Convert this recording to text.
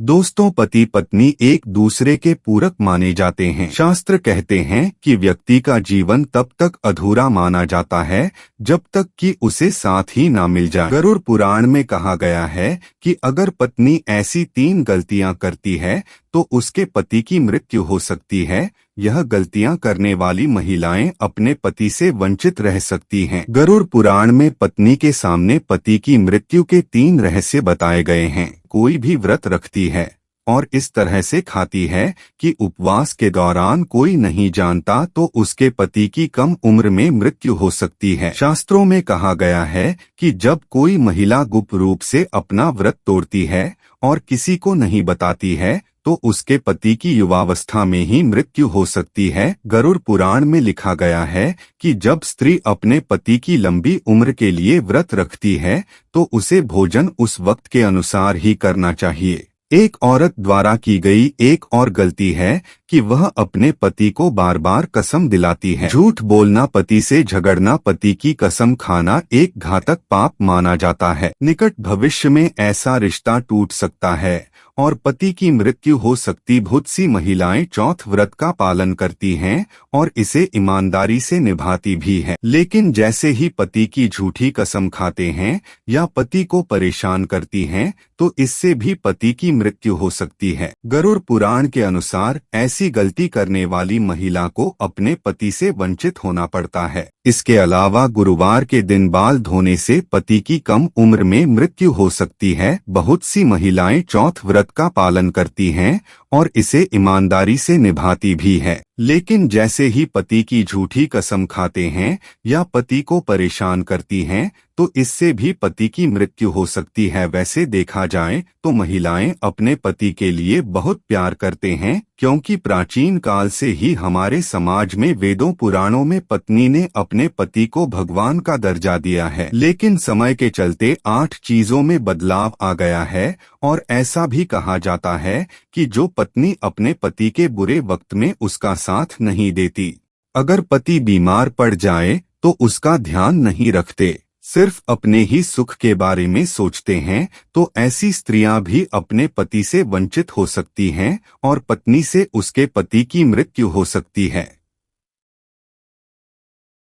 दोस्तों, पति पत्नी एक दूसरे के पूरक माने जाते हैं। शास्त्र कहते हैं कि व्यक्ति का जीवन तब तक अधूरा माना जाता है जब तक कि उसे साथ ही ना मिल जाए। गरुड़ पुराण में कहा गया है कि अगर पत्नी ऐसी 3 गलतियां करती है तो उसके पति की मृत्यु हो सकती है। यह गलतियां करने वाली महिलाएं अपने पति से वंचित रह सकती हैं। गरुड़ पुराण में पत्नी के सामने पति की मृत्यु के 3 रहस्य बताए गए हैं। कोई भी व्रत रखती है और इस तरह से खाती है कि उपवास के दौरान कोई नहीं जानता तो उसके पति की कम उम्र में मृत्यु हो सकती है। शास्त्रों में कहा गया है कि जब कोई महिला गुप्त रूप से अपना व्रत तोड़ती है और किसी को नहीं बताती है तो उसके पति की युवावस्था में ही मृत्यु हो सकती है। गरुड़ पुराण में लिखा गया है कि जब स्त्री अपने पति की लंबी उम्र के लिए व्रत रखती है तो उसे भोजन उस वक्त के अनुसार ही करना चाहिए। एक औरत द्वारा की गई एक और गलती है कि वह अपने पति को बार बार कसम दिलाती है। झूठ बोलना, पति से झगड़ना, पति की कसम खाना एक घातक पाप माना जाता है। निकट भविष्य में ऐसा रिश्ता टूट सकता है और पति की मृत्यु हो सकती। बहुत सी महिलाएं चौथ व्रत का पालन करती हैं और इसे ईमानदारी से निभाती भी हैं, लेकिन जैसे ही पति की झूठी कसम खाते हैं या पति को परेशान करती हैं तो इससे भी पति की मृत्यु हो सकती है। गरुड़ पुराण के अनुसार ऐसी गलती करने वाली महिला को अपने पति से वंचित होना पड़ता है। इसके अलावा गुरुवार के दिन बाल धोने से पति की कम उम्र में मृत्यु हो सकती है। बहुत सी महिलाएं चौथ व्रत का पालन करती हैं और इसे ईमानदारी से निभाती भी है, लेकिन जैसे ही पति की झूठी कसम खाते हैं या पति को परेशान करती हैं तो इससे भी पति की मृत्यु हो सकती है। वैसे देखा जाए तो महिलाएं अपने पति के लिए बहुत प्यार करते हैं, क्योंकि प्राचीन काल से ही हमारे समाज में वेदों पुराणों में पत्नी ने अपने पति को भगवान का दर्जा दिया है। लेकिन समय के चलते 8 चीजों में बदलाव आ गया है और ऐसा भी कहा जाता है कि जो पत्नी अपने पति के बुरे वक्त में उसका साथ नहीं देती, अगर पति बीमार पड़ जाए तो उसका ध्यान नहीं रखते, सिर्फ अपने ही सुख के बारे में सोचते हैं, तो ऐसी स्त्रियां भी अपने पति से वंचित हो सकती हैं और पत्नी से उसके पति की मृत्यु हो सकती है।